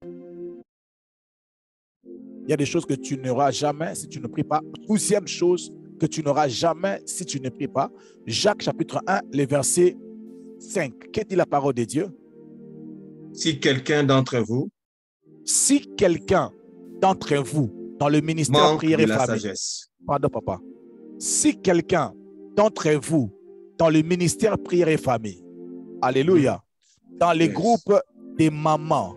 Il y a des choses que tu n'auras jamais si tu ne pries pas. 12e chose que tu n'auras jamais si tu ne pries pas. Jacques chapitre 1, le verset 5. Qu'est-ce que dit la parole de Dieu? Si quelqu'un d'entre vous dans le ministère manque prière de et la famille. sagesse. Pardon, papa. Si quelqu'un d'entre vous dans le ministère prière et famille, alléluia, dans les groupes des mamans,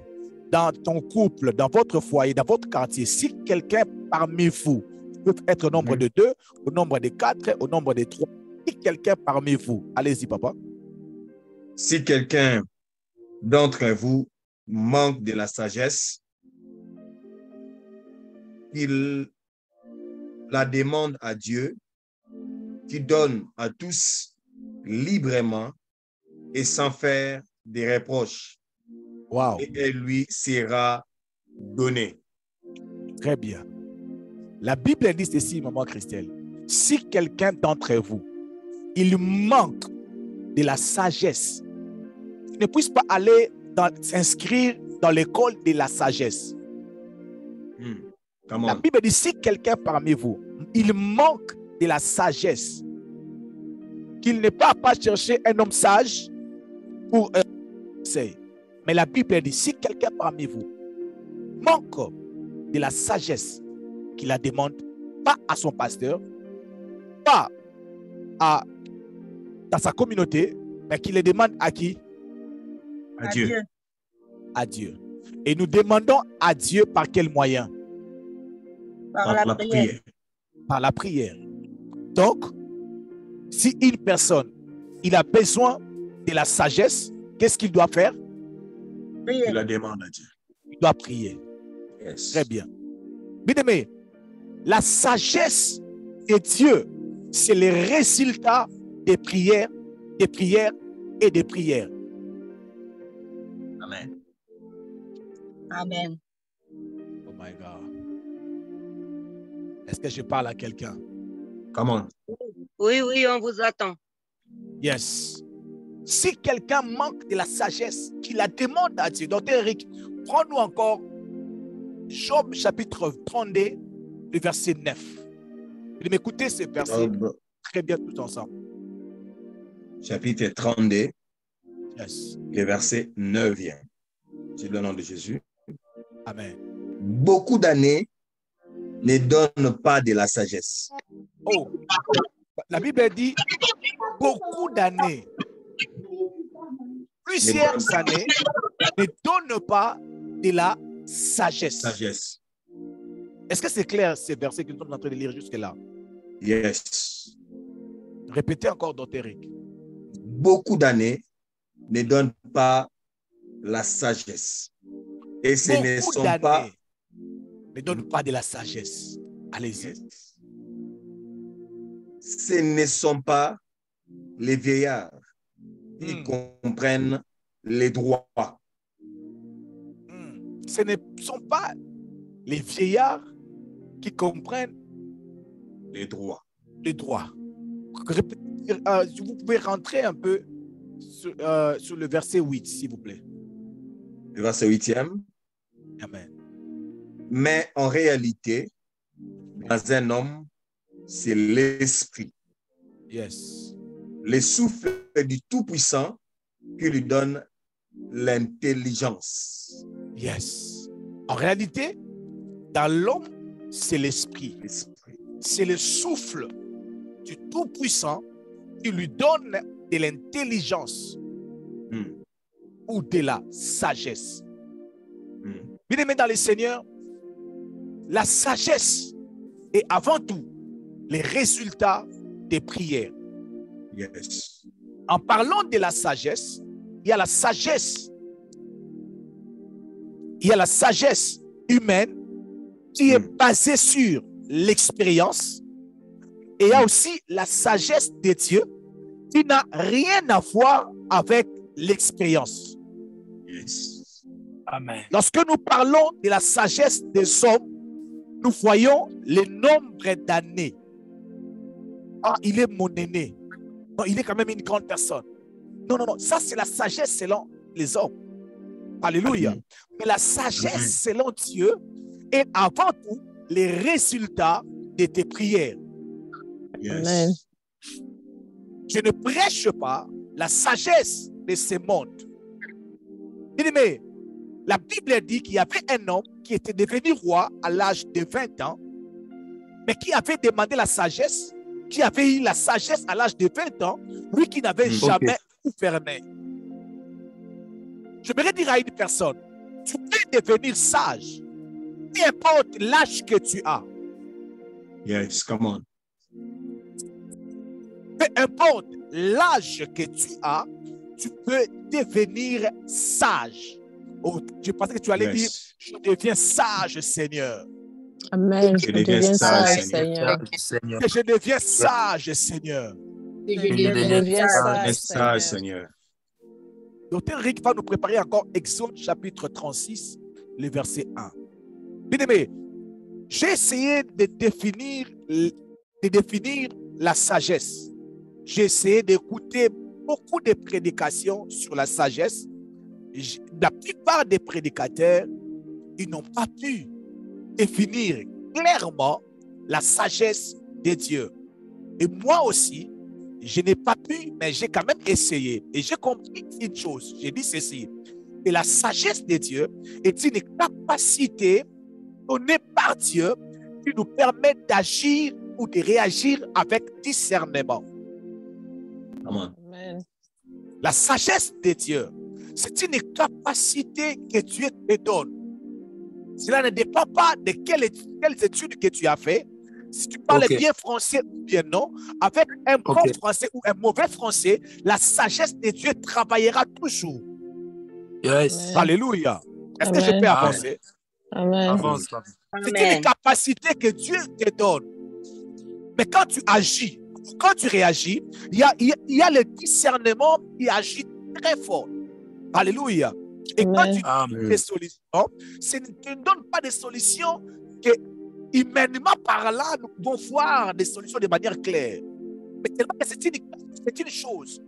dans ton couple, dans votre foyer, dans votre quartier, si quelqu'un parmi vous peut être au nombre de 2, au nombre de 4, au nombre de 3, si quelqu'un parmi vous, allez-y, papa. Si quelqu'un d'entre vous manque de la sagesse, qu'il la demande à Dieu, qui donne à tous librement et sans faire des reproches. Wow. Et elle lui sera donnée. Très bien. La Bible dit ceci, maman Christelle. Si quelqu'un d'entre vous, il manque de la sagesse, il ne puisse pas aller s'inscrire dans l'école de la sagesse. La Bible dit, si quelqu'un parmi vous, il manque de la sagesse, qu'il ne peut pas chercher un homme sage pour un conseil. Mais la Bible dit, si quelqu'un parmi vous manque de la sagesse, qu'il la demande pas à son pasteur, pas dans sa communauté, mais qu'il le demande à qui? À Dieu. À Dieu. Et nous demandons à Dieu par quel moyen? Par la prière. Par la prière. Donc, si une personne, il a besoin de la sagesse, qu'est-ce qu'il doit faire? Prier. Il la demande à Dieu. Il doit prier. Yes. Très bien. Bien-aimé, la sagesse de Dieu, c'est le résultat des prières, des prières et des prières. Amen. Amen. Oh my God. Est-ce que je parle à quelqu'un? Come on. Oui, oui, on vous attend. Yes. Si quelqu'un manque de la sagesse, qu'il la demande à Dieu. Docteur Eric, prends-nous encore Job chapitre 32, le verset 9. Et m'écoutez ce verset très bien tout ensemble. Chapitre 32, yes. Le verset 9 vient. C'est le nom de Jésus. Amen. Beaucoup d'années ne donnent pas de la sagesse. Oh, la Bible dit beaucoup d'années, plusieurs années ne donnent pas de la sagesse. Est-ce que c'est clair ces versets que nous sommes en train de lire jusque-là? Yes. Répétez encore, docteur Eric. Beaucoup d'années ne donnent pas la sagesse. Et ce ne sont pas... ne donnent pas de la sagesse. Allez-y. Yes. Ce ne sont pas les vieillards qui comprennent les droits. Ce ne sont pas les vieillards qui comprennent les droits. Les droits. Vous pouvez rentrer un peu sur le verset 8, s'il vous plaît. Le verset 8e. Amen. Mais en réalité, dans un homme, c'est l'esprit. Yes. Le souffle du Tout-Puissant qui lui donne l'intelligence. Yes. En réalité, dans l'homme, c'est l'esprit. C'est le souffle du Tout-Puissant qui lui donne de l'intelligence ou de la sagesse. Bien-aimés dans le Seigneur, la sagesse est avant tout les résultats des prières. Yes. En parlant de la sagesse, il y a la sagesse. Il y a la sagesse humaine qui est basée sur l'expérience. Et il y a aussi la sagesse de Dieu qui n'a rien à voir avec l'expérience. Yes. Amen. Lorsque nous parlons de la sagesse des hommes, nous voyons le nombre d'années. Ah, il est mon aîné. Non, il est quand même une grande personne. Non, non, non. Ça, c'est la sagesse selon les hommes. Alléluia. Mais la sagesse, selon Dieu, est avant tout les résultats de tes prières. Amen. Je ne prêche pas la sagesse de ce monde. Mais la Bible dit qu'il y avait un homme qui était devenu roi à l'âge de 20 ans, mais qui avait demandé la sagesse, qui avait eu la sagesse à l'âge de 20 ans, lui qui n'avait jamais gouverné. Je voudrais dire à une personne, tu peux devenir sage, peu importe l'âge que tu as. Yes, come on. Peu importe l'âge que tu as, tu peux devenir sage. Oh, je pensais que tu allais dire, je deviens sage, Seigneur. Amen. Je deviens sage, Seigneur. Que je deviens sage, Seigneur. Je deviens sage, Seigneur. Docteur Rick va nous préparer encore Exode chapitre 36, le verset 1. Bien aimé, j'ai essayé de définir la sagesse. J'ai essayé d'écouter beaucoup de prédications sur la sagesse. La plupart des prédicateurs, ils n'ont pas pu définir clairement la sagesse de Dieu. Et moi aussi, je n'ai pas pu, mais j'ai quand même essayé. Et j'ai compris une chose. J'ai dit ceci. Et la sagesse de Dieu est une capacité donnée par Dieu qui nous permet d'agir ou de réagir avec discernement. Amen. La sagesse de Dieu, c'est une capacité que Dieu te donne. Cela ne dépend pas de quelles études que tu as fait. Si tu parles bien français ou bien non, avec un bon français ou un mauvais français, la sagesse de Dieu travaillera toujours. Yes. Alléluia. Est-ce que je peux avancer? Amen. C'est une capacité que Dieu te donne. Mais quand tu agis, quand tu réagis, il y a le discernement qui agit très fort. Alléluia. Et quand tu donnes des solutions, ce ne te donne pas des solutions que, humainement parlant, nous pouvons voir des solutions de manière claire. Mais tellement que c'est une chose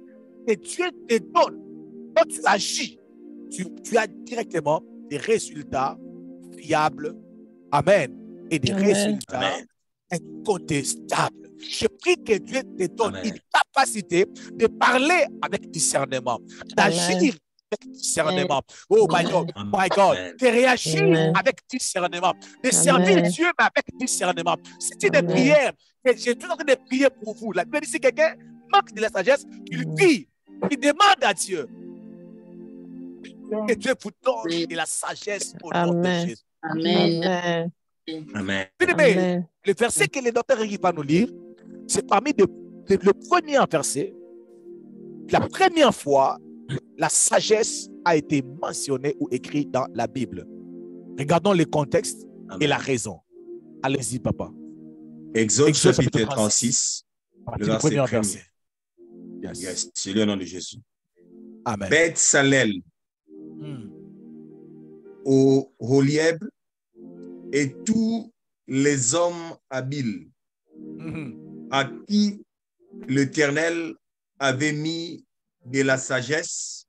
que Dieu te donne. Quand tu agis, tu as directement des résultats fiables. Amen. Et des résultats incontestables. Je prie que Dieu te donne une capacité de parler avec discernement, d'agir avec discernement. Oh my God, de réagir avec discernement, de servir Dieu mais avec discernement. C'est une prière que j'ai toujours en train de prier pour vous. La Bible dit si quelqu'un manque de la sagesse, il prie, il demande à Dieu. Que Dieu vous donne de la sagesse au nom de Jésus. Amen. Amen. Amen. Le verset que le docteur Rick va nous lire, c'est parmi le premier verset. La première fois, la sagesse a été mentionnée ou écrite dans la Bible. Regardons le contexte et la raison. Allez-y, papa. Exode chapitre 36, le verset 1. Yes. C'est le nom de Jésus. Amen. Beth-Salel, Oholiab et tous les hommes habiles à qui l'Éternel avait mis de la sagesse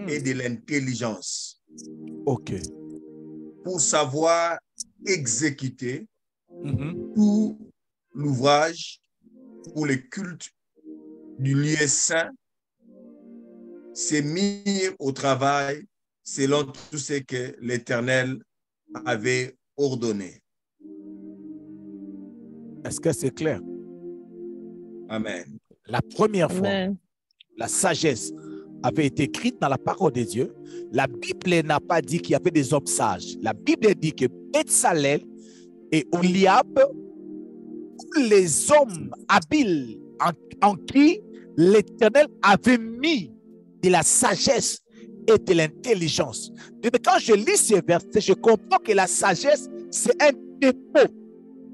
et de l'intelligence pour savoir exécuter tout l'ouvrage pour le culte du lieu saint, s'est mis au travail selon tout ce que l'Éternel avait ordonné. Est-ce que c'est clair? Amen. La première fois, la sagesse avait été écrite dans la parole de Dieu. La Bible n'a pas dit qu'il y avait des hommes sages. La Bible dit que Beth-Salel et Oholiab, tous les hommes habiles en qui l'Éternel avait mis de la sagesse et de l'intelligence. Mais quand je lis ces versets, je comprends que la sagesse, c'est un dépôt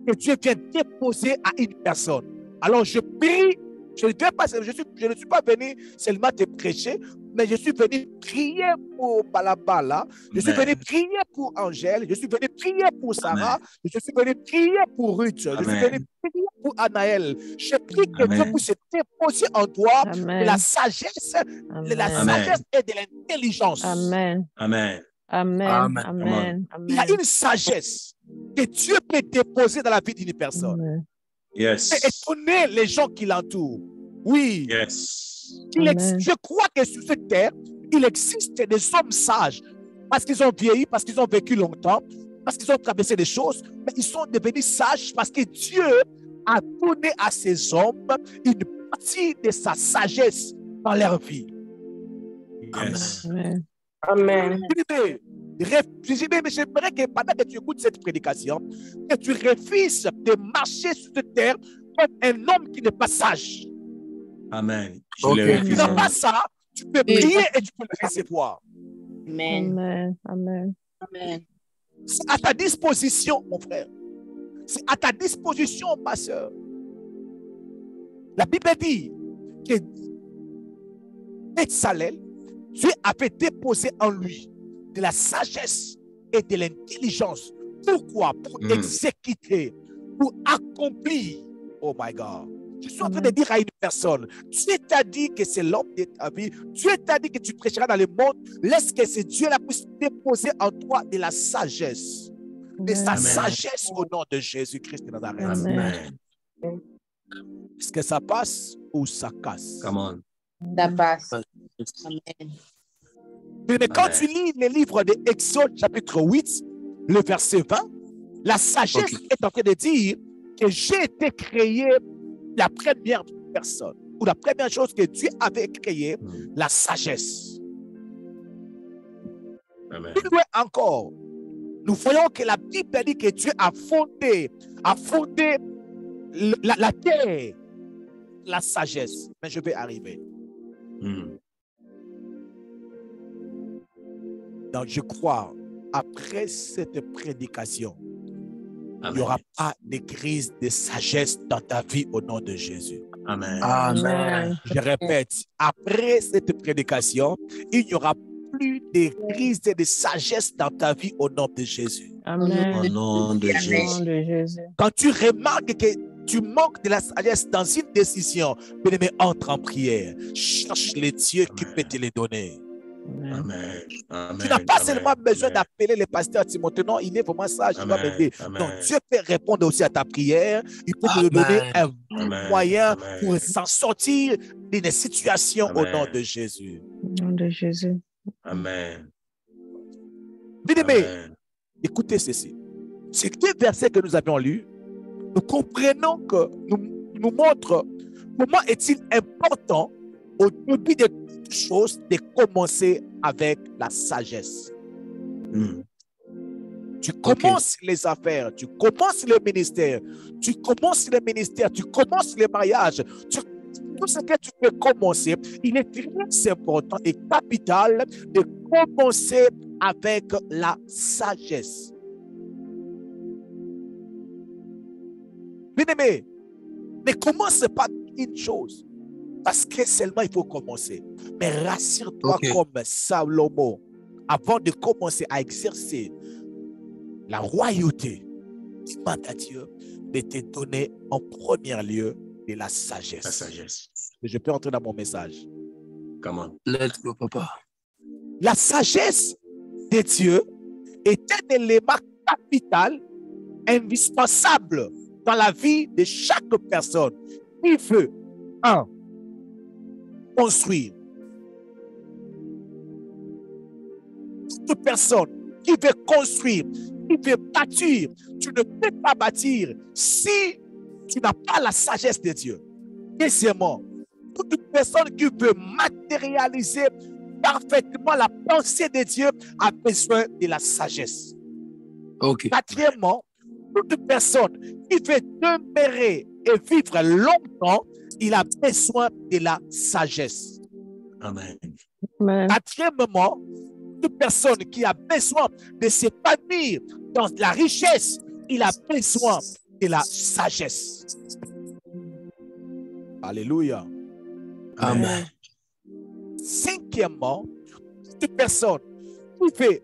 que Dieu vient déposer à une personne. Alors je prie, je ne suis pas venu seulement te prêcher, mais je suis venu prier pour Balabala, je suis venu prier pour Angèle, je suis venu prier pour Sarah, je suis venu prier pour Ruth, je suis venu prier pour Anaël. Je prie que Dieu puisse déposer en toi de la sagesse, et de l'intelligence. Amen. Amen. Amen. Amen. Il y a une sagesse que Dieu peut déposer dans la vie d'une personne. Amen. Yes. Et étonner les gens qui l'entourent. Oui. Yes. Je crois que sur cette terre, il existe des hommes sages parce qu'ils ont vieilli, parce qu'ils ont vécu longtemps, parce qu'ils ont traversé des choses, mais ils sont devenus sages parce que Dieu a donné à ces hommes une partie de sa sagesse dans leur vie. Yes. Amen. Amen. Mais j'aimerais que pendant que tu écoutes cette prédication, que tu refuses de marcher sur cette terre comme un homme qui n'est pas sage. Amen. Je Ok. le Tu refuse. n'as pas ça, tu peux prier et tu peux le recevoir. Amen. Amen. Amen. Amen. C'est à ta disposition, mon frère. C'est à ta disposition, ma soeur. La Bible dit que Bétzalel, Dieu avait déposé en lui de la sagesse et de l'intelligence. Pourquoi? Pour exécuter, pour accomplir. Oh my God. Je suis en train de dire à une personne, Dieu t'a dit que c'est l'homme de ta vie, Dieu t'a dit que tu prêcheras dans le monde, laisse que ce Dieu-là puisse déposer en toi de la sagesse. De sa sagesse au nom de Jésus-Christ de Nazareth. Amen. Est-ce que ça passe ou ça casse? Come on. Ça passe. Amen. Mais quand tu lis le livre de Exode chapitre 8, le verset 20, la sagesse est en train de dire que j'ai été créé la première personne, ou la première chose que Dieu avait créée, la sagesse. Amen. Plus loin encore, nous voyons que la Bible dit que Dieu a fondé la terre, la sagesse. Mais je vais arriver. Donc je crois, après cette prédication, il n'y aura pas de crise de sagesse dans ta vie au nom de Jésus. Amen. Amen. Je répète, après cette prédication, il n'y aura plus de crise de sagesse dans ta vie au nom de Jésus. Amen. Au nom de Au nom Jésus. de Jésus. Quand tu remarques que tu manques de la sagesse dans une décision, bien-aimé, entre en prière. Cherche les dieux qui peuvent te les donner. Amen. Amen. Tu n'as pas Amen. seulement besoin Amen. d'appeler le pasteur Timothée. Non, il est vraiment sage, il va Amen. m'aider. Amen. Donc, Dieu peut répondre aussi à ta prière. Il peut te donner un Amen. moyen Amen. pour s'en sortir d'une situation au Amen. nom de Jésus. Au nom de Jésus. Amen. Bien-aimé, Amen. écoutez ceci. Ces deux versets que nous avions lus, nous comprenons que nous montrent comment est-il important au début de toutes choses de commencer avec la sagesse. Tu commences les affaires, tu commences le ministère, tu commences le mariage, tout ce que tu peux commencer, il est très important et capital de commencer avec la sagesse. Bien-aimé, ne commence pas une chose, parce que seulement il faut commencer. Mais rassure-toi comme Salomon, avant de commencer à exercer la royauté, demande à Dieu de te donner en premier lieu de la sagesse. La sagesse. Je peux entrer dans mon message. Come on. Let's go, papa. La sagesse de Dieu est un élément capital, indispensable dans la vie de chaque personne qui veut, construire. Toute personne qui veut construire, qui veut bâtir, tu ne peux pas bâtir si tu n'as pas la sagesse de Dieu. Deuxièmement, toute personne qui veut matérialiser parfaitement la pensée de Dieu a besoin de la sagesse. Quatrièmement, toute personne qui veut demeurer et vivre longtemps, il a besoin de la sagesse. Amen. Quatrièmement, toute personne qui a besoin de s'épanouir dans la richesse, il a besoin de la sagesse. Alléluia. Amen. Cinquièmement, toute personne qui veut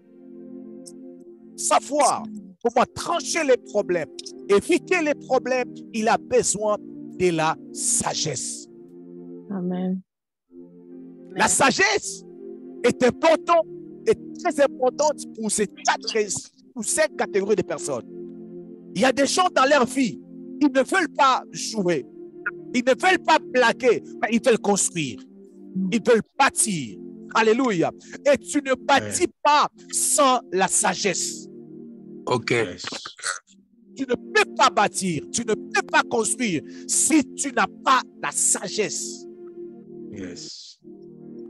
savoir comment trancher les problèmes, éviter les problèmes, il a besoin de la sagesse. Amen. La sagesse est importante est très importante pour ces 4 ou 5 catégories de personnes. Il y a des gens dans leur vie, ils ne veulent pas jouer, ils ne veulent pas plaquer, mais ils veulent construire, ils veulent bâtir. Alléluia. Et tu ne bâtis pas sans la sagesse. OK. Yes. Tu ne peux pas bâtir, tu ne peux pas construire si tu n'as pas la sagesse. Yes.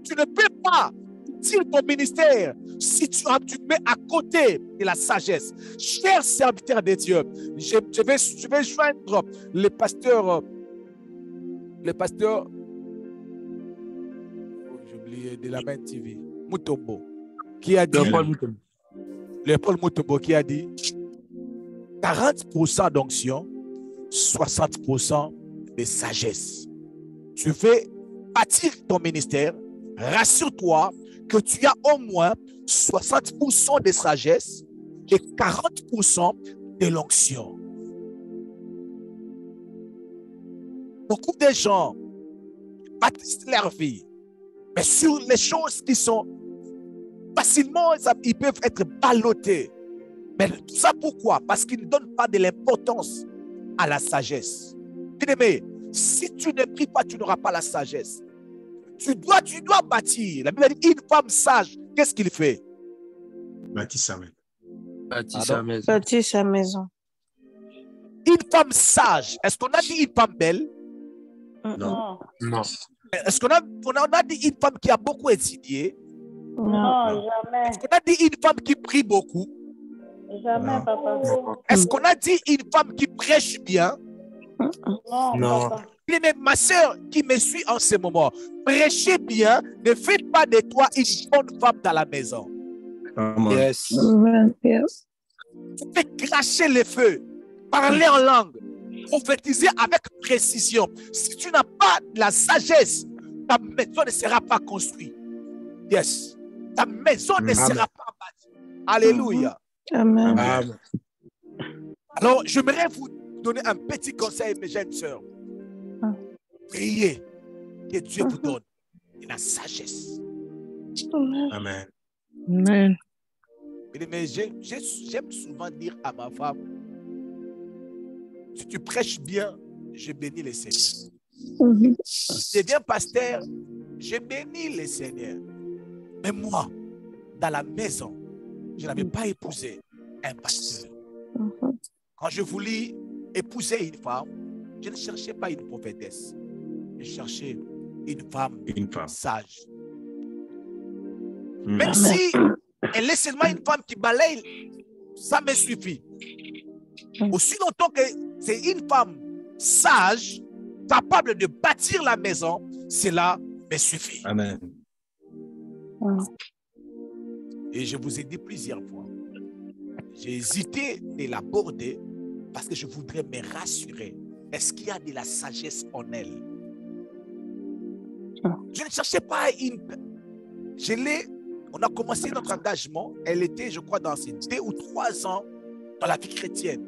Tu ne peux pas bâtir ton ministère si tu mets à côté de la sagesse. Chers serviteurs de Dieu, je vais joindre le pasteur, j'ai oublié, de la main TV, Mutombo, qui a dit, Paul Mutombo qui a dit 40% d'onction, 60% de sagesse. Tu veux bâtir ton ministère, rassure-toi que tu as au moins 60% de sagesse et 40% de l'onction. Beaucoup de gens bâtissent leur vie, mais sur les choses qui sont facilement, ils peuvent être ballottés. Mais tout ça pourquoi? Parce qu'ils ne donnent pas de l'importance à la sagesse. Bien-aimé, si tu ne pries pas, tu n'auras pas la sagesse. Tu dois bâtir. La Bible dit, une femme sage, qu'est-ce qu'il fait? Bâtis sa maison. Bâtis sa maison. Bâtis sa maison. Une femme sage, est-ce qu'on a dit une femme belle? Non. Non. Est-ce qu'on a dit une femme qui a beaucoup étudié? Non, jamais. Est-ce qu'on a dit une femme qui prie beaucoup? Jamais, papa. Est-ce qu'on a dit une femme qui prêche bien? Non. Papa. Mais ma soeur qui me suit en ce moment, prêchez bien, ne faites pas de toi une bonne femme dans la maison. Yes. Amen. Yes. Faites cracher le feu, parler en langue, prophétiser avec précision. Si tu n'as pas la sagesse, ta maison ne sera pas construite. Yes. Ta maison ne sera pas bâtie. Alléluia. Amen. Amen. Alors, j'aimerais vous donner un petit conseil, mes jeunes sœurs. Priez que Dieu vous donne la sagesse. Amen. Amen. Mais j'aime souvent dire à ma femme, si tu prêches bien, je bénis le Seigneur. Si tu deviens pasteur, je bénis le Seigneur. Mais moi, dans la maison, je n'avais pas épousé un pasteur. Quand je voulais épouser une femme, je ne cherchais pas une prophétesse. Je cherchais une femme sage. Même si elle est seulement une femme qui balaye, ça me suffit. Aussi longtemps que c'est une femme sage, capable de bâtir la maison, cela me suffit. Amen. Et je vous ai dit plusieurs fois, j'ai hésité de l'aborder parce que je voudrais me rassurer. Est-ce qu'il y a de la sagesse en elle? Je ne cherchais pas une... On a commencé notre engagement. Elle était, je crois, dans ses 2 ou 3 ans dans la vie chrétienne.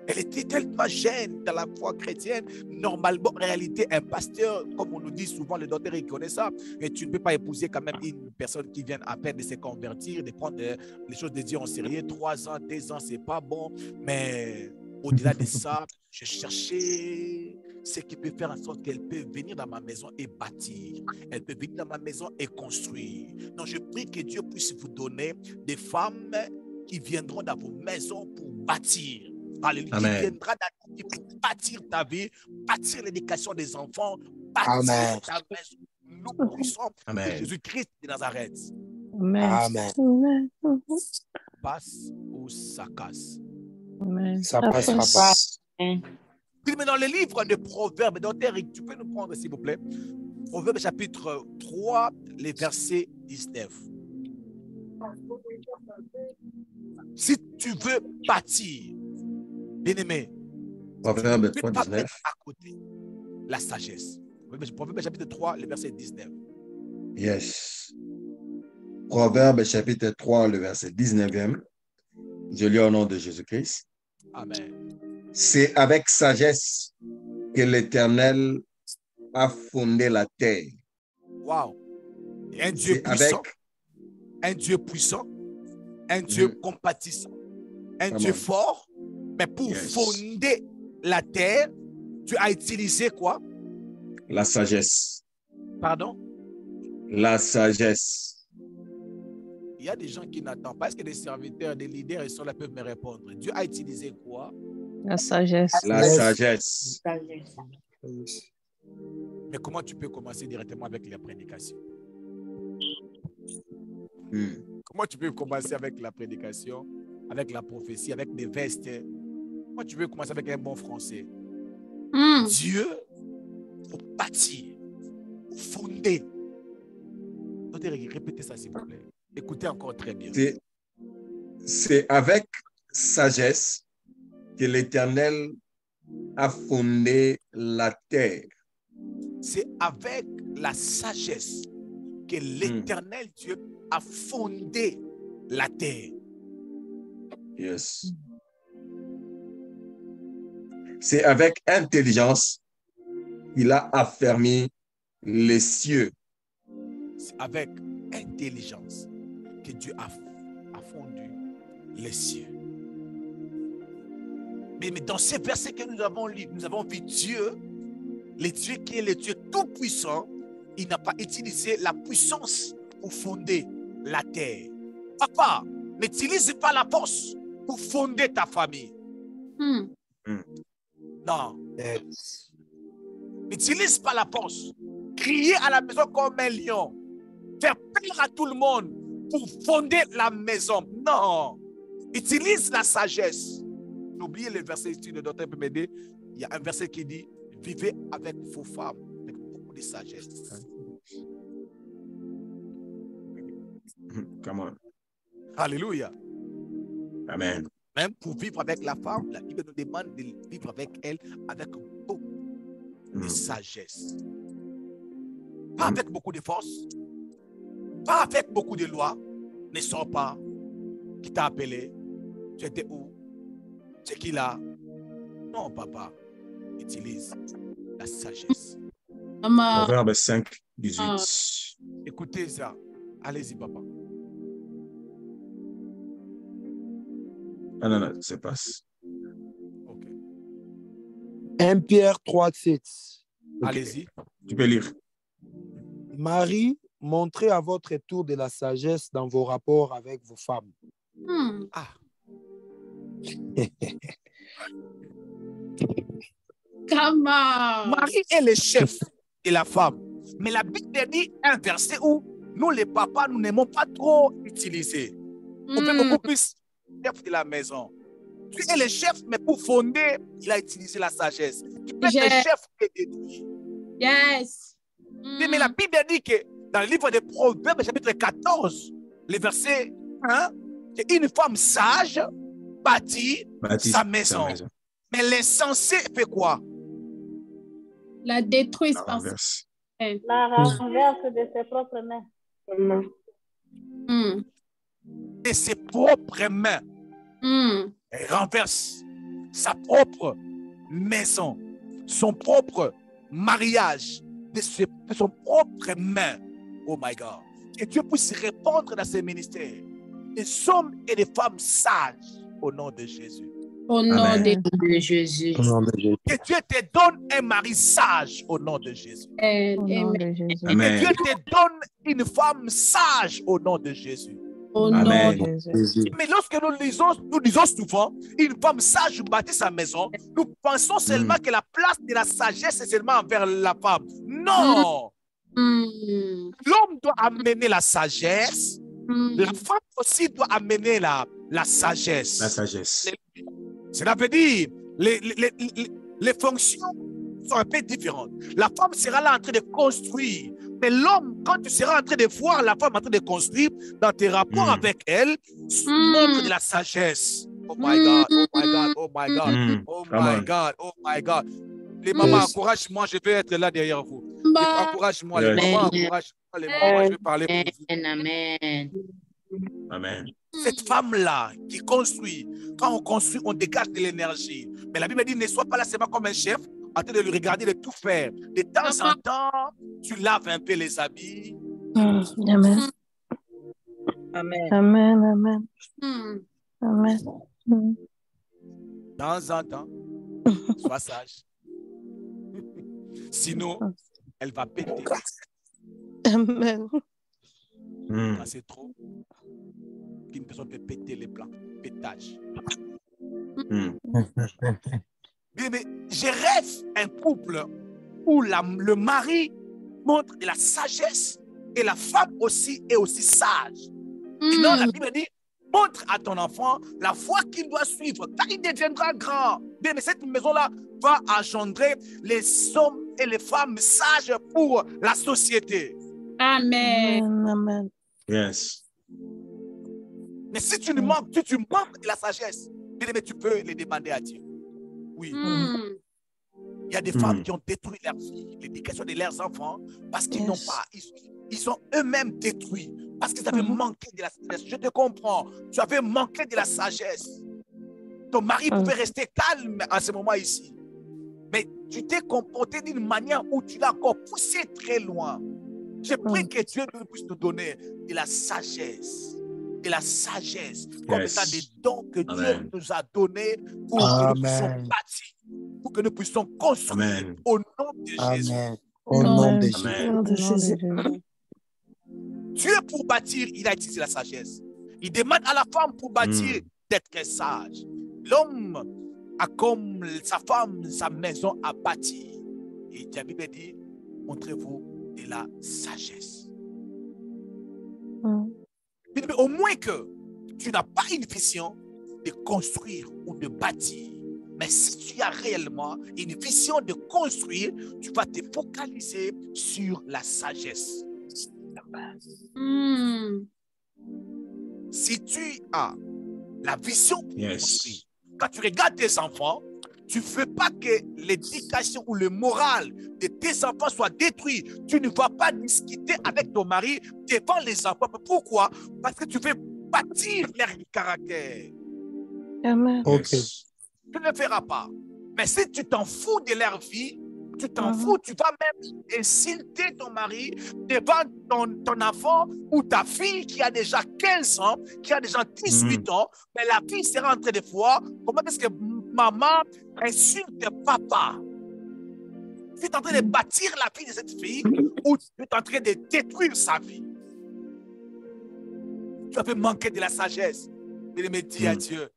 Elle était tellement jeune dans la foi chrétienne. Normalement, en réalité, un pasteur, comme on nous dit souvent, le docteur, il connaît ça. Mais tu ne peux pas épouser quand même une personne qui vient à peine de se convertir, de prendre les choses de Dieu en sérieux. 3 ans, 2 ans, c'est pas bon. Mais au-delà de ça, je cherchais ce qui peut faire en sorte qu'elle peut venir dans ma maison et bâtir. Elle peut venir dans ma maison et construire. Donc, je prie que Dieu puisse vous donner des femmes qui viendront dans vos maisons pour bâtir. Alléluia. Qui viendra dans ta vie pour bâtir ta vie, bâtir l'éducation des enfants, bâtir ta maison. Nous puissons de Jésus-Christ de Nazareth. Amen. Passe ou ça casse. Amen. Ça passera pas. Mais dans le livre de Proverbes, docteur Eric, tu peux nous prendre s'il vous plaît, Proverbes chapitre 3, les versets 19. Si tu veux bâtir, bien-aimé, Proverbes tu peux 3, pas 19. mettre à côté la sagesse. Proverbes chapitre 3, le verset 19. Yes. Proverbes chapitre 3, le verset 19e. Je lis au nom de Jésus-Christ. Amen. C'est avec sagesse que l'Éternel a fondé la terre. Wow. Un Dieu C'est puissant. un Dieu puissant, un Dieu compatissant, un Dieu fort. Mais pour fonder la terre, tu as utilisé quoi? La sagesse. Pardon? La sagesse. Il y a des gens qui n'attendent pas. Est-ce que des serviteurs, des leaders, ils sont là, peuvent me répondre? Dieu a utilisé quoi? La sagesse. La sagesse. Mais comment tu peux commencer directement avec la prédication? Comment tu peux commencer avec la prédication, avec la prophétie, avec des vestes? Comment tu peux commencer avec un bon français? Dieu, pour bâtir, fonder. Répétez ça, s'il vous plaît. Écoutez encore très bien. C'est avec sagesse que l'Éternel a fondé la terre. C'est avec la sagesse que l'Éternel Dieu a fondé la terre. Yes. C'est avec intelligence qu'il a affermi les cieux. C'est avec intelligence que Dieu a fondu les cieux. Mais dans ces versets que nous avons lus, nous avons vu Dieu, le Dieu qui est le Dieu tout-puissant. Il n'a pas utilisé la puissance pour fonder la terre. Papa, n'utilise pas la force pour fonder ta famille. Non. N'utilise pas la force. Crier à la maison comme un lion. Faire peur à tout le monde pour fonder la maison. Non. Utilise la sagesse. N'oubliez le verset ici, le docteur peut m'aider. Il y a un verset qui dit, vivez avec vos femmes, avec beaucoup de sagesse. Come on. Alléluia. Amen. Même pour vivre avec la femme, la Bible nous demande de vivre avec elle avec beaucoup de sagesse. Pas avec beaucoup de force, pas avec beaucoup de lois. Ne sors pas. Qui t'a appelé? Tu étais où? C'est qui là? Non, papa. Utilise la sagesse. Proverbe 5, 18. Écoutez ça. Allez-y, papa. Ah non, c'est pas. Ok. 1 Pierre 3, 7. Okay. Allez-y. Tu peux lire. Marie, montrez à votre tour de la sagesse dans vos rapports avec vos femmes. Ah. Marie est le chef de la femme. Mais la Bible dit un verset où nous, les papas, nous n'aimons pas trop utiliser. On fait beaucoup plus chef de la maison. Tu es le chef, mais pour fonder, il a utilisé la sagesse. Il peut être le chef et détruire. Yes. Mais la Bible dit que dans le livre des Proverbes, chapitre 14, le verset 1, qu'une femme sage bâtit sa maison. Mais l'insensé fait quoi? La détruit. La renverse. La renverse de ses propres mains. De ses propres mains. Elle renverse sa propre maison, son propre mariage, de son propre main. Oh my God. Que Dieu puisse répondre dans ses ministères. Des hommes et des femmes sages au nom de Jésus. Au nom de Jésus. Que Dieu te donne un mari sage au nom de Jésus. Au nom de Jésus. Que Dieu te donne une femme sage au nom de Jésus. Au nom de Jésus. Mais lorsque nous disons souvent, une femme sage bâtit sa maison, nous pensons seulement que la place de la sagesse est seulement envers la femme. Non! L'homme doit amener la sagesse. La femme aussi doit amener la sagesse. La sagesse. Cela veut dire, les fonctions sont un peu différentes. La femme sera là en train de construire. Mais l'homme, quand tu seras en train de voir la femme en train de construire, dans tes rapports avec elle, montre de la sagesse. Oh my God, oh my God, oh my God, oh my God, oh my God. Les mamans, encourage-moi, je vais être là derrière vous. Encourage-moi, les mamans, encourage-moi, les mamans, je vais parler pour vous. Amen. Amen. Cette femme-là qui construit, quand on construit, on dégage de l'énergie. Mais la Bible dit, ne sois pas là seulement comme un chef, en train de le regarder, de tout faire. De temps en temps, tu laves un peu les habits. Amen. Amen. Amen. Amen. Hmm. Amen. Mm. De temps en temps, sois sage. Sinon, elle va péter. Amen. Quand c'est trop, qu'une personne peut péter les plans. Pétage. Bien, mais je rêve un couple où le mari montre de la sagesse et la femme aussi est aussi sage. Sinon, la Bible dit, montre à ton enfant la voie qu'il doit suivre, car il deviendra grand. Bien, mais cette maison-là va engendrer les hommes et les femmes sages pour la société. Amen. Amen. Yes. Mais si tu manques de la sagesse, bien, mais tu peux les demander à Dieu. Oui. Il y a des femmes qui ont détruit leur vie, l'éducation de leurs enfants, parce qu'ils n'ont pas, ils sont eux-mêmes détruits, parce qu'ils avaient manqué de la sagesse. Je te comprends, tu avais manqué de la sagesse. Ton mari pouvait rester calme en ce moment ici, mais tu t'es comporté d'une manière où tu l'as encore poussé très loin. Je prie que Dieu puisse nous donner de la sagesse. De la sagesse, comme étant des dons que Dieu nous a donnés pour que nous puissions bâtir, pour que nous puissions construire au nom de Jésus. Au nom de Jésus. Dieu, pour bâtir, il a utilisé la sagesse. Il demande à la femme pour bâtir d'être sage. L'homme a comme sa femme, sa maison à bâtir. Et la Bible dit, montrez-vous de la sagesse. Mais au moins que tu n'as pas une vision de construire ou de bâtir. Mais si tu as réellement une vision de construire, tu vas te focaliser sur la sagesse. Si tu as la vision de construire, quand tu regardes tes enfants, tu ne veux pas que l'éducation ou le moral de tes enfants soit détruit. Tu ne vas pas discuter avec ton mari devant les enfants. Pourquoi? Parce que tu veux bâtir leur caractère. Amen. Tu ne le feras pas. Mais si tu t'en fous de leur vie, tu t'en fous, tu vas même insulter ton mari devant ton enfant ou ta fille qui a déjà 15 ans, qui a déjà 18 ans, mais la fille sera en train de voir comment est-ce que maman insulte papa. Tu es en train de bâtir la vie de cette fille ou tu es en train de détruire sa vie. Tu avais manqué de la sagesse. Mais il me dit à Dieu,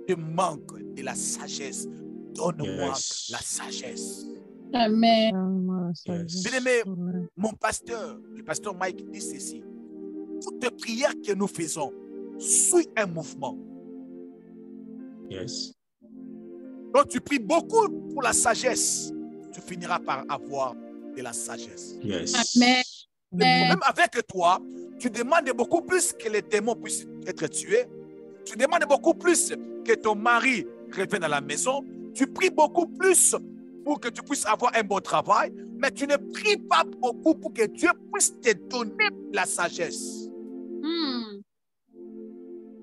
je manque de la sagesse. Donne-moi la sagesse. Amen. Bien-aimé, mon pasteur, le pasteur Mike dit ceci. Toute prière que nous faisons suit un mouvement. Donc tu pries beaucoup pour la sagesse, tu finiras par avoir de la sagesse. Amen. Le problème avec toi, tu demandes beaucoup plus que les démons puissent être tués. Tu demandes beaucoup plus que ton mari revienne à la maison. Tu pries beaucoup plus pour que tu puisses avoir un bon travail, mais tu ne pries pas beaucoup pour que Dieu puisse te donner la sagesse.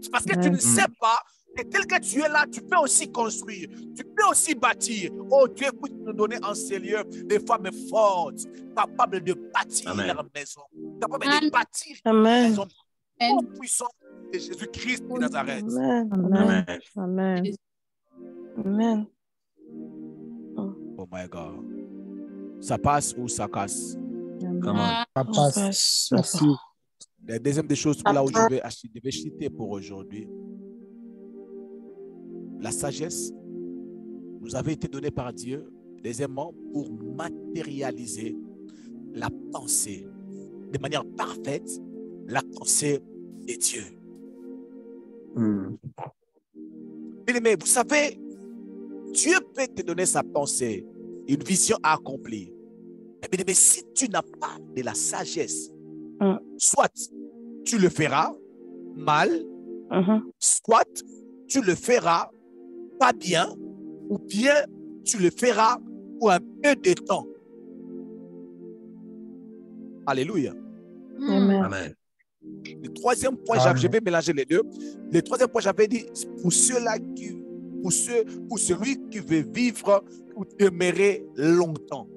C'est parce que tu ne sais pas que tel que tu es là, tu peux aussi construire, tu peux aussi bâtir. Oh, Dieu puisse nous donner en ces lieux des femmes fortes, capables de bâtir leur maison, capables de bâtir leur maison au puissant de Jésus-Christ de Nazareth. Amen. Amen. Amen. Oh my God. Ça passe ou ça casse? Ça passe. Merci. La deuxième des choses là où je vais citer pour aujourd'hui, la sagesse nous avait été donnée par Dieu, deuxièmement, pour matérialiser la pensée de manière parfaite, la pensée de Dieu. Mais vous savez, Dieu peut te donner sa pensée, une vision à accomplir. Mais si tu n'as pas de la sagesse, soit tu le feras mal, soit tu le feras pas bien, ou bien tu le feras pour un peu de temps. Alléluia. Amen. Le troisième point, je vais mélanger les deux. Le troisième point, j'avais dit, pour celui qui veut vivre ou demeurer longtemps.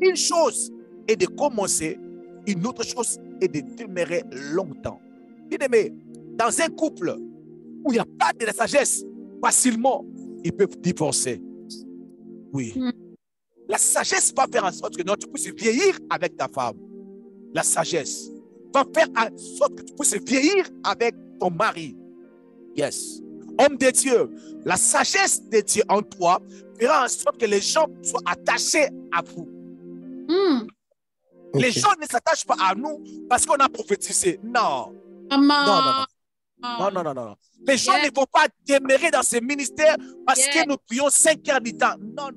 Une chose est de commencer, une autre chose est de demeurer longtemps. Bien-aimé, dans un couple où il n'y a pas de la sagesse, facilement, ils peuvent divorcer. Oui. La sagesse va faire en sorte que tu puisses vieillir avec ta femme. La sagesse va faire en sorte que tu puisses vieillir avec ton mari. Yes. Homme de Dieu, la sagesse de Dieu en toi fera en sorte que les gens soient attachés à vous. Les gens ne s'attachent pas à nous parce qu'on a prophétisé. Non. Non. Les gens ne vont pas demeurer dans ce ministère parce que nous prions 5 heures du temps. Non.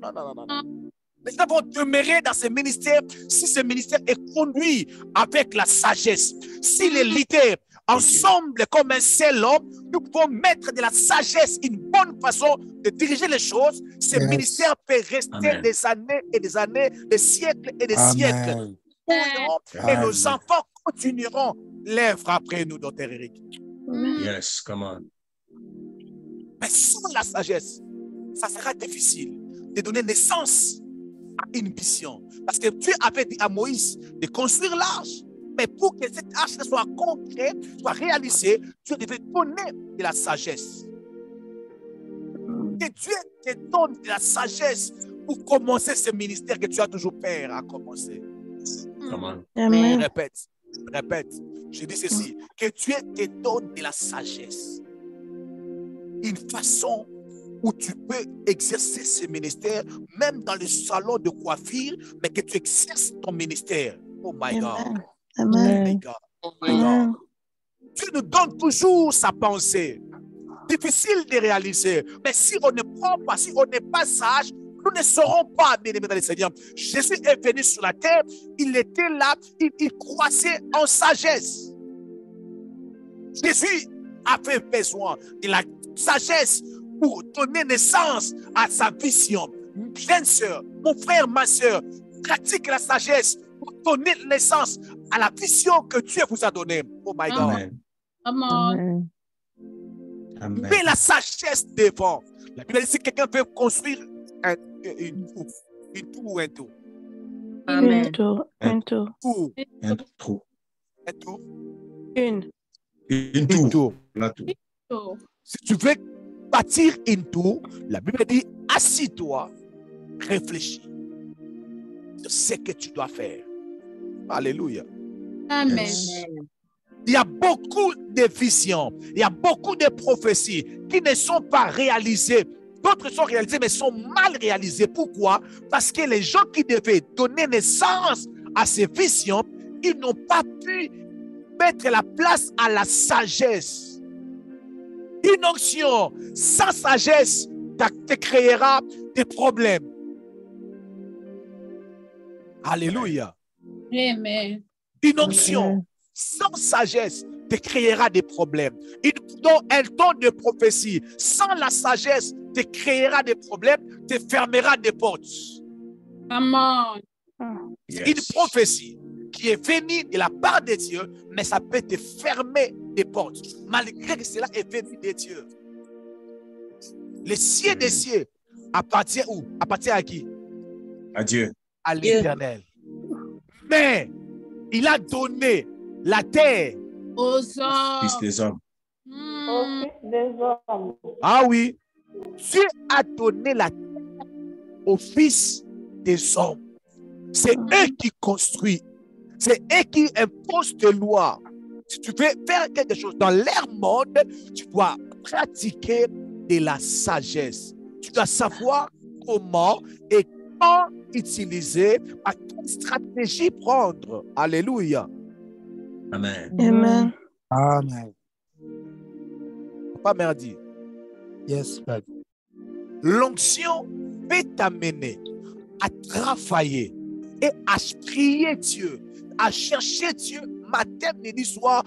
Les gens vont demeurer dans ce ministère si ce ministère est conduit avec la sagesse. Si les leaders, ensemble, comme un seul homme, nous pouvons mettre de la sagesse, une bonne façon de diriger les choses, ce ministère peut rester des années et des années, des siècles et des siècles. Et nos enfants continueront l'œuvre après nous, Dr. Eric. Yes, come on. Mais sans la sagesse, ça sera difficile de donner naissance à une vision. Parce que Dieu avait dit à Moïse de construire l'arche. Mais pour que cette arche soit concrète, soit réalisée, Dieu devait donner de la sagesse. Que Dieu te donne de la sagesse pour commencer ce ministère que tu as toujours peur à commencer. Amen. Répète. Je dis ceci, que Dieu te donne de la sagesse. Une façon où tu peux exercer ce ministère, même dans le salon de coiffure, mais que tu exerces ton ministère. Oh my God. Amen. Oh my God. Dieu nous donne toujours sa pensée. Difficile de réaliser. Mais si on ne prend pas, si on n'est pas sage, nous ne serons pas, bien-aimés dans le Seigneur. Jésus est venu sur la terre, il était là, il croissait en sagesse. Jésus avait besoin de la sagesse pour donner naissance à sa vision. Jeune sœur, mon frère, ma sœur, pratique la sagesse pour donner naissance à la vision que Dieu vous a donnée. Oh my God. Amen. Mets la sagesse devant. La Bible dit si quelqu'un veut construire une tour ou un tour. Un tour. Une tour. La tour. Si tu veux bâtir une tour, la Bible dit assis-toi, réfléchis de ce que tu dois faire. Alléluia. Amen. Il y a beaucoup de visions, il y a beaucoup de prophéties qui ne sont pas réalisées. D'autres sont réalisées, mais sont mal réalisées. Pourquoi? Parce que les gens qui devaient donner naissance à ces visions, ils n'ont pas pu mettre la place à la sagesse. Une onction sans sagesse te créera des problèmes. Alléluia. Amen. Une onction sans sagesse te créera des problèmes. Un don de prophétie sans la sagesse te créera des problèmes, te fermera des portes. Amen. Une prophétie qui est venue de la part de Dieu, mais ça peut te fermer des portes, malgré que cela est venu de Dieu. Les cieux des cieux appartient où? Appartient à qui? À Dieu. À l'Éternel. Mais il a donné la terre aux hommes. Fils des hommes. Au fils des hommes. Ah oui. Dieu a donné la terre aux fils des hommes. C'est eux qui construisent. C'est eux qui imposent des lois. Si tu veux faire quelque chose dans leur monde, tu dois pratiquer de la sagesse. Tu dois savoir comment et quand utiliser, à quelle stratégie prendre. Alléluia. Amen. Amen. Amen. Pas merdi. Yes, Père. L'onction peut t'amener à travailler et à prier Dieu, à chercher Dieu matin, midi, soir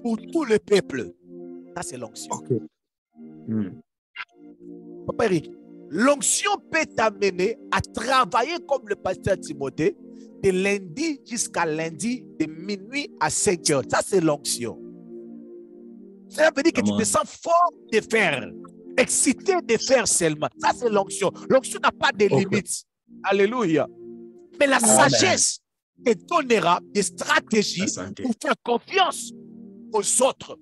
pour tout le peuple. Ça, c'est l'onction. Okay. Papa Eric, l'onction peut t'amener à travailler comme le pasteur Timothée de lundi jusqu'à lundi, de minuit à 5 heures. Ça, c'est l'onction. Ça veut dire que tu te sens fort de faire, excité de faire seulement. Ça, c'est l'onction. L'onction n'a pas de limites. Alléluia. Mais la sagesse te donnera des stratégies pour faire confiance aux autres.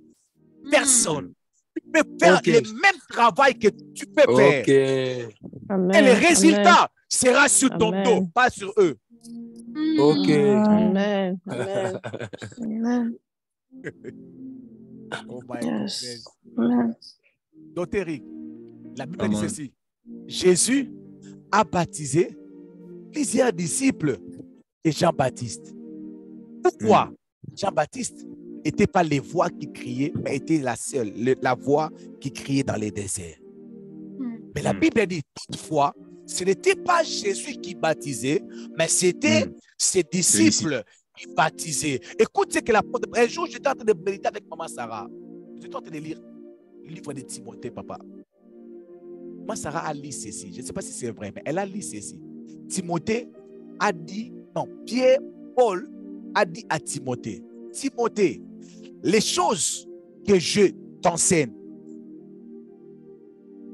Personne. Tu peux faire le même travail que tu peux faire. Amen. Et le résultat Amen. sera sur ton Amen. dos, pas sur eux. Amen. Amen. Amen. Oh my Yes. goodness. Amen. Docteur Eric, la Bible dit ceci. Jésus a baptisé plusieurs disciples de Jean-Baptiste. Pourquoi Jean-Baptiste n'était pas les voix qui criaient, mais était la seule, la voix qui criait dans les déserts. Mais la Bible dit toutefois, ce n'était pas Jésus qui baptisait, mais c'était ses disciples qui baptisaient. Écoute ce que l'apôtre. Un jour, j'étais en train de méditer avec maman Sarah. J'étais en train de lire le livre de Timothée, papa. Maman Sarah a lu ceci. Je ne sais pas si c'est vrai, mais elle a lu ceci. Timothée a dit, non, Paul a dit à Timothée, Timothée, les choses que je t'enseigne,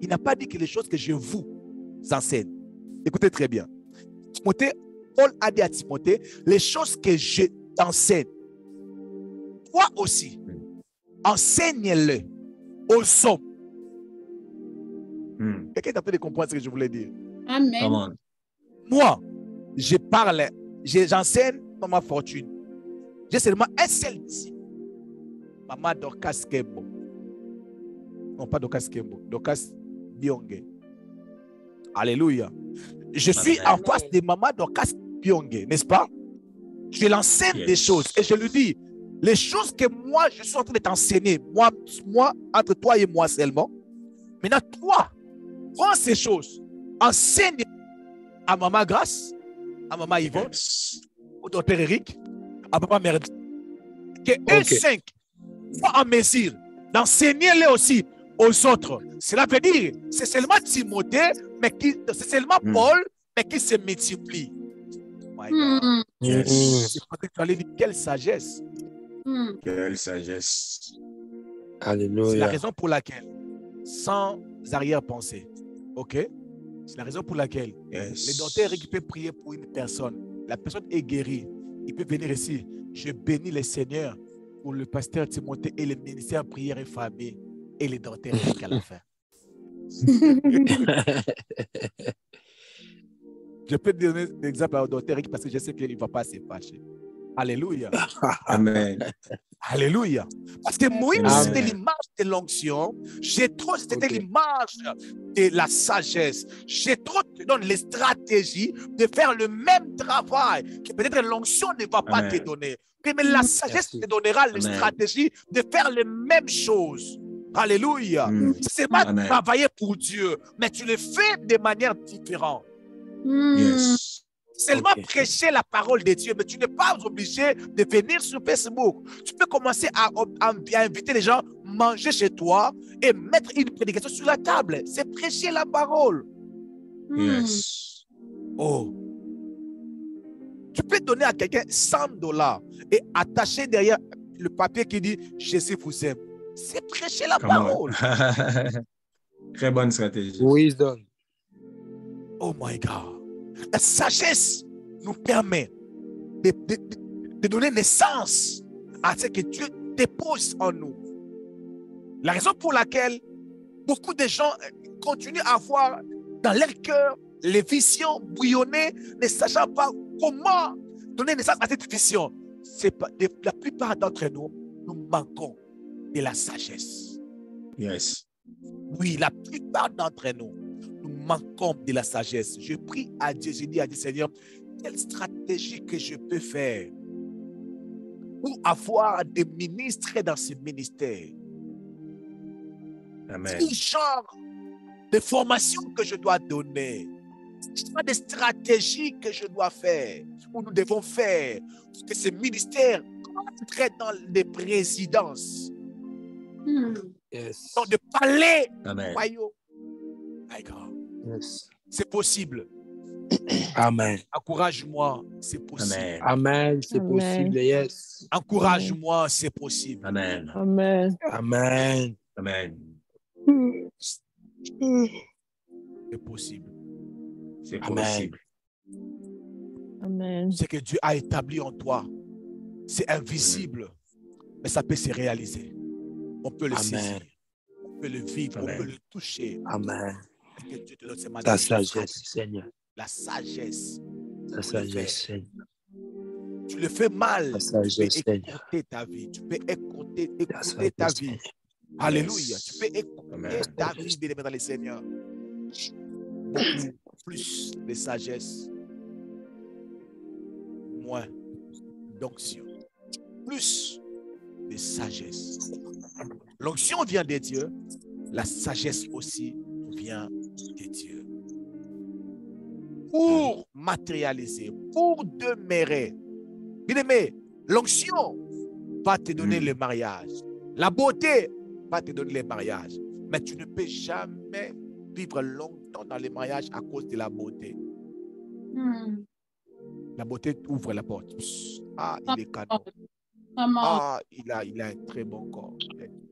il n'a pas dit que les choses que je vous enseigne. Écoutez très bien. Timothée, Paul a dit à Timothée, les choses que je t'enseigne, toi aussi, enseigne-le aux hommes. Quelqu'un est en train de comprendre ce que je voulais dire? Amen. Moi, je parle, j'enseigne dans ma fortune. J'ai seulement un seul type. Maman Dorcas Kembo. Non, pas Dorcas Kembo. Dorcas Bionge. Alléluia. Je suis en face de Maman Dorcas Bionge, n'est-ce pas? Je l'enseigne des choses et je lui dis, les choses que moi, je suis en train de t'enseigner, moi, entre toi et moi seulement. Maintenant, toi, prends ces choses, enseigne à Maman Grâce, à Maman Yvonne, au docteur Eric, à Papa Merdi, que eux 5 soient en mesure d'enseigner-les aussi aux autres. Cela veut dire, c'est seulement Timothée, c'est seulement Paul, mais qui se multiplie. My God. Yes. Tu allais dire, quelle sagesse. Quelle sagesse. Alléluia. C'est la raison pour laquelle, sans arrière-pensée, ok? C'est la raison pour laquelle le docteur Eric peut prier pour une personne. La personne est guérie. Il peut venir ici. Je bénis le Seigneur pour le pasteur Timothée et le ministère prière et famille et le docteur Eric à la fin. Je peux donner l'exemple au docteur Eric parce que je sais qu'il ne va pas se fâcher. Alléluia. Amen. Alléluia. Parce que Moïse, c'était l'image de l'onction. Jétro, c'était l'image de la sagesse. Jétro te donne les stratégies de faire le même travail que peut-être l'onction ne va pas te donner. Mais la sagesse te donnera les stratégies de faire les mêmes choses. Alléluia. C'est pas travailler pour Dieu, mais tu le fais de manière différente. Yes. Seulement prêcher la parole de Dieu, mais tu n'es pas obligé de venir sur Facebook. Tu peux commencer à inviter les gens à manger chez toi et mettre une prédication sur la table. C'est prêcher la parole. Yes. Oh. Tu peux donner à quelqu'un $100 et attacher derrière le papier qui dit Jésus vous aime. C'est prêcher la parole. Très bonne stratégie. Wisdom. Oh my God. La sagesse nous permet de donner naissance à ce que Dieu dépose en nous. La raison pour laquelle beaucoup de gens continuent à avoir dans leur cœur les visions bouillonnées, ne sachant pas comment donner naissance à cette vision. La plupart d'entre nous, nous manquons de la sagesse. Yes. Oui, la plupart d'entre nous, nous manquons de la sagesse. Je prie à Dieu, je dis à Dieu, Seigneur, quelle stratégie que je peux faire pour avoir des ministres dans ce ministère? Amen. Quel genre de formation que je dois donner? Quelle des stratégies que je dois faire, ou nous devons faire pour que ce ministère entre dans les présidences, dans des palais royaux. My God. Yes. C'est possible. Amen. Encourage-moi, c'est possible. Amen. C'est possible. Yes. Encourage-moi, c'est possible. Amen. Amen. Amen. Amen. C'est possible. C'est Amen. possible. Amen. Ce que Dieu a établi en toi, c'est invisible. mais ça peut se réaliser. On peut le Amen. saisir, on peut le vivre, Amen. on peut le toucher. Amen. Et que Dieu te donne ce matin Ta de sagesse, Seigneur. la sagesse. Ta pour le sagesse, faire. Seigneur. Tu le fais mal, Ta tu sagesse, peux Seigneur. écourter ta vie, tu peux écourter Ta ta sagesse, vie. Seigneur. Alléluia. Yes. Tu peux écourter Amen. ta vie, bien-aimé dans le Seigneur. Beaucoup plus de sagesse, moins d'onction. Plus de sagesse. L'onction vient de Dieu, la sagesse aussi vient de Dieu. Pour matérialiser, pour demeurer. Bien-aimé, l'onction va te donner le mariage. La beauté va te donner le mariage. Mais tu ne peux jamais vivre longtemps dans le mariage à cause de la beauté. La beauté ouvre la porte. Ah, il est canon. Ah, il a un très bon corps.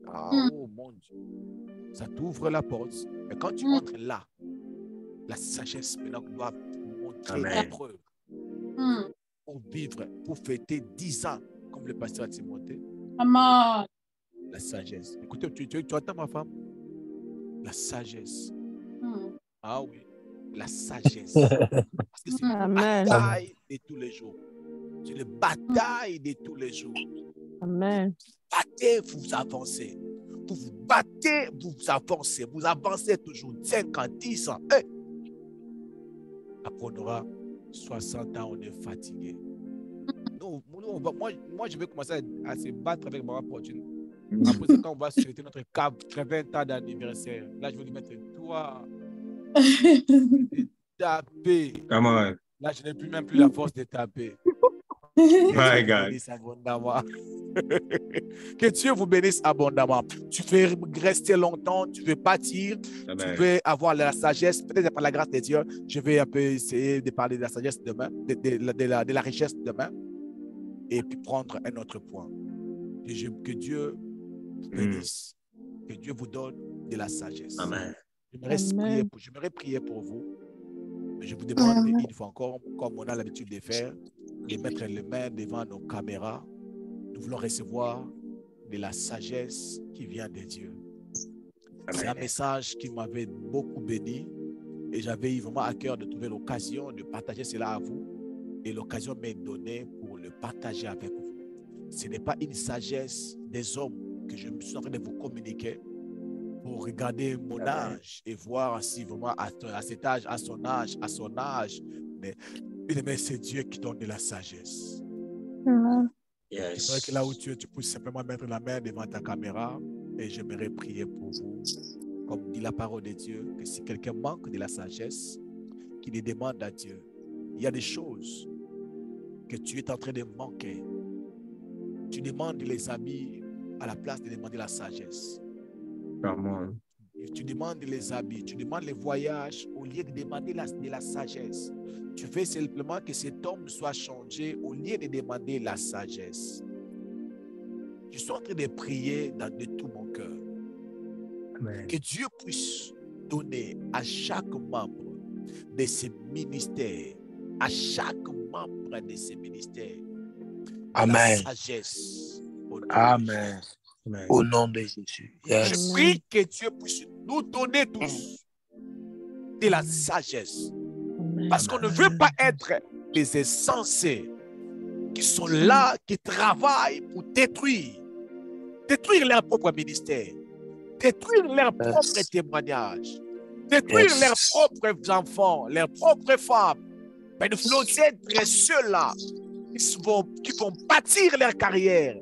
Ah, oh mon Dieu. Ça t'ouvre la porte. Mais quand tu entres là, la sagesse maintenant doit montrer Amen. la preuve. Pour vivre, pour fêter 10 ans, comme le pasteur Timothée. Amen. La sagesse. Écoutez, tu entends ma femme? La sagesse. Ah oui, la sagesse. Parce que c'est une Amen. bataille de tous les jours. C'est une bataille de tous les jours. Amen. Battez, vous avancez. Vous vous battez, vous avancez. Vous avancez toujours 5 ans, 10 ans. Hey! Après, on aura 60 ans, on est fatigué. Non, moi, je vais commencer à se battre avec ma fortune. Après, quand on va souhaiter notre 80 ans d'anniversaire, là, je vais lui mettre toi. Taper. Come on. Là, je n'ai plus même plus la force de taper. My God. Abondamment. Que Dieu vous bénisse abondamment. Tu veux rester longtemps, tu veux partir, Amen. tu veux avoir la sagesse. Peut-être par la grâce de Dieu, je vais un peu essayer de parler de la sagesse demain, de la richesse demain, et puis prendre un autre point. Que Dieu vous bénisse. Que Dieu vous donne de la sagesse. Amen. J'aimerais prier pour vous. Je vous demande une fois encore, comme on a l'habitude de faire, de mettre les mains devant nos caméras. Nous voulons recevoir de la sagesse qui vient de Dieu. C'est un message qui m'avait beaucoup béni et j'avais vraiment à cœur de trouver l'occasion de partager cela à vous et l'occasion m'est donnée pour le partager avec vous. Ce n'est pas une sagesse des hommes que je me suis en train de vous communiquer pour regarder mon âge et voir si vraiment à cet âge, à son âge, mais c'est Dieu qui donne de la sagesse. Yes. C'est vrai que là où tu es, tu peux simplement mettre la main devant ta caméra et j'aimerais prier pour vous. Comme dit la parole de Dieu, que si quelqu'un manque de la sagesse, qu'il les demande à Dieu. Il y a des choses que tu es en train de manquer. Tu demandes les habits à la place de demander la sagesse. Come on. Tu demandes les habits, tu demandes les voyages au lieu de demander de la sagesse. Tu veux simplement que cet homme soit changé au lieu de demander la sagesse. Je suis en train de prier de tout mon cœur. Amen. Que Dieu puisse donner à chaque membre de ces ministères, à chaque membre de ces ministères, Amen. la sagesse. Amen. Amen. Au nom de Jésus. Yes. Je prie que Dieu puisse nous donner tous de la sagesse. Parce qu'on ne veut pas être des insensés qui sont là, qui travaillent pour détruire leur propre ministère, détruire leur propre témoignage, détruire leurs propres enfants, leurs propres femmes. Mais nous voulons être ceux-là qui vont bâtir leur carrière,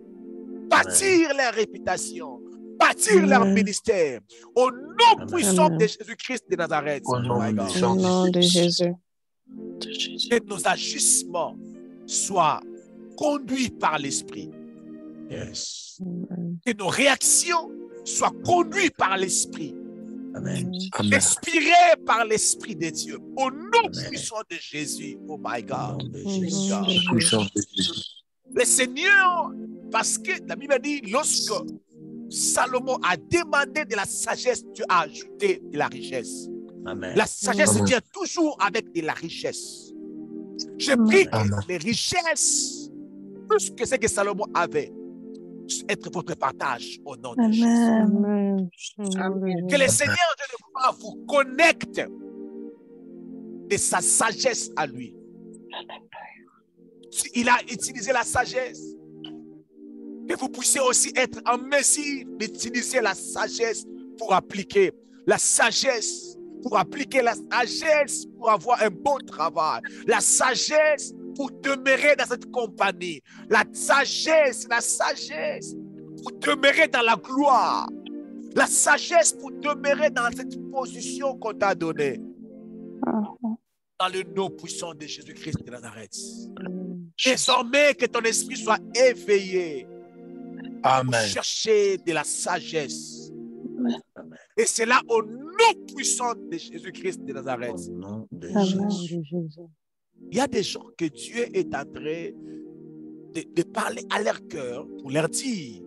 bâtir leur réputation, bâtir leur ministère. Au nom puissant de Jésus-Christ de Nazareth. Au nom Au nom de Jésus. Que nos agissements soient conduits par l'Esprit. Yes. Que nos réactions soient conduites par l'Esprit. Amen. Amen. Inspirées par l'Esprit de Dieu. Au nom puissant de Jésus. Oh my Au nom God. de Au Jésus. nom de Jésus. Puissance de Jésus. Le Seigneur, parce que la Bible dit, lorsque Salomon a demandé de la sagesse, Dieu a ajouté de la richesse. Amen. La sagesse Amen. vient toujours avec de la richesse. Je prie que Amen. les richesses, plus que ce que Salomon avait, être votre partage au nom de Jésus. Amen. Que le Seigneur Dieu de gloire vous connecte de sa sagesse à lui. Il a utilisé la sagesse. Que vous puissiez aussi être en mesure d'utiliser la sagesse pour appliquer. La sagesse pour appliquer la sagesse pour avoir un bon travail. La sagesse pour demeurer dans cette compagnie. La sagesse pour demeurer dans la gloire. La sagesse pour demeurer dans cette position qu'on t'a donnée. Dans le nom puissant de Jésus-Christ de Nazareth. Désormais, que ton esprit soit éveillé. Amen. Pour chercher de la sagesse. Amen. Et c'est là au nom puissant de Jésus-Christ de Nazareth. Au nom de Amen. Jésus. Il y a des gens que Dieu est en train de parler à leur cœur pour leur dire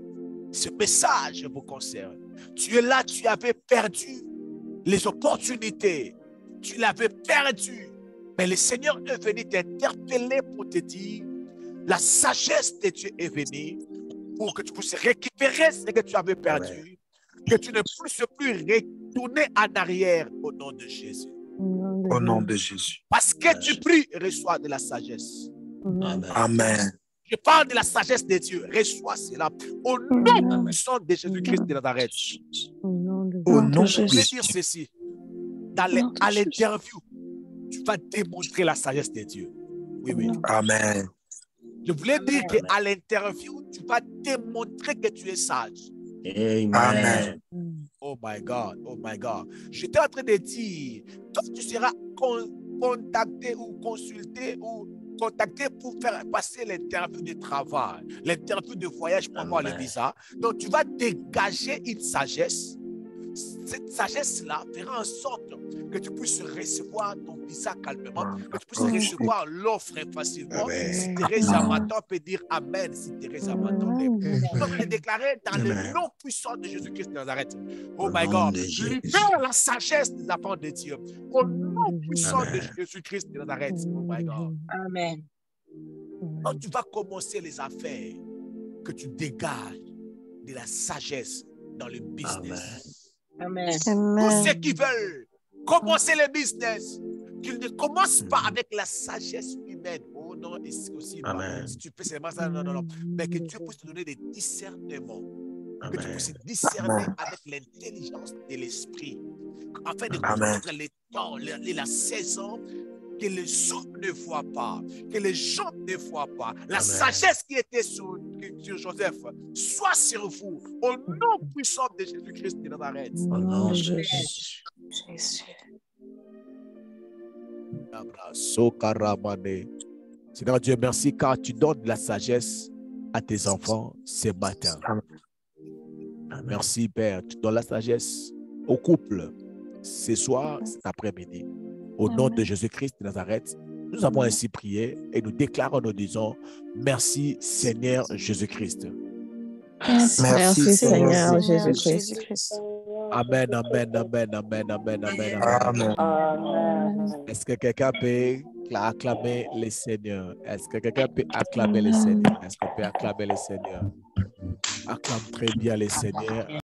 ce message vous concerne. Tu es là, tu avais perdu les opportunités. Tu l'avais perdu. Mais le Seigneur est venu t'interpeller pour te dire la sagesse de Dieu est venue pour que tu puisses récupérer ce que tu avais perdu, que tu ne puisses plus retourner en arrière au nom de Jésus. Au nom de Jésus. Parce que tu pries, reçois de la sagesse. Amen. Amen. Je parle de la sagesse de Dieu. Reçois cela au nom puissant de Jésus-Christ de Nazareth. Au nom de Je voulais Jésus. dire ceci. À l'interview, tu vas démontrer la sagesse de Dieu. Oui, oui. Amen. Je voulais dire qu'à l'interview, tu vas démontrer que tu es sage. Amen. Oh my God, oh my God. J'étais en train de dire, quand tu seras contacté ou consulté ou contacté pour faire passer l'interview de travail, l'interview de voyage pour avoir le visa, donc tu vas dégager une sagesse. Cette sagesse-là fera en sorte que tu puisses recevoir ton visa calmement, que tu puisses recevoir l'offre facilement. Si Thérèse Amaton peut dire Amen, si Thérèse Amaton est. Donc, je déclarer dans le nom puissant de Jésus-Christ de Nazareth. Oh my God, libère la sagesse des enfants de Dieu. Au nom puissant de Jésus-Christ de Nazareth. Oh my God. Amen. Quand tu vas commencer les affaires, que tu dégages de la sagesse dans le business. Amen. Tous ceux qui veulent commencer le business, qu'ils ne commencent pas avec la sagesse humaine. Oh non, et c'est aussi pas. Si tu fais seulement ça, non. Mais que Dieu puisse te donner des discernements. Que tu puisses discerner avec l'intelligence de l'esprit. Afin de connaître les temps, la saison, que les hommes ne voient pas, que les gens ne voient pas. La sagesse qui était sur Joseph soit sur vous. Au nom puissant de Jésus-Christ de Nazareth. Au nom de Jésus. Seigneur Dieu, merci car tu donnes de la sagesse à tes enfants ce matin. Merci Père, tu donnes la sagesse au couple ce soir, cet après-midi. Au nom de Jésus-Christ de Nazareth, nous avons ainsi prié et nous déclarons, nous disons, merci Seigneur Jésus-Christ. Merci Seigneur Jésus-Christ. Amen, amen, amen, amen, amen, amen, amen. Est-ce que quelqu'un peut acclamer le Seigneur? Est-ce que quelqu'un peut acclamer le Seigneur? Est-ce qu'on peut acclamer le Seigneur? Acclame très bien le Seigneur.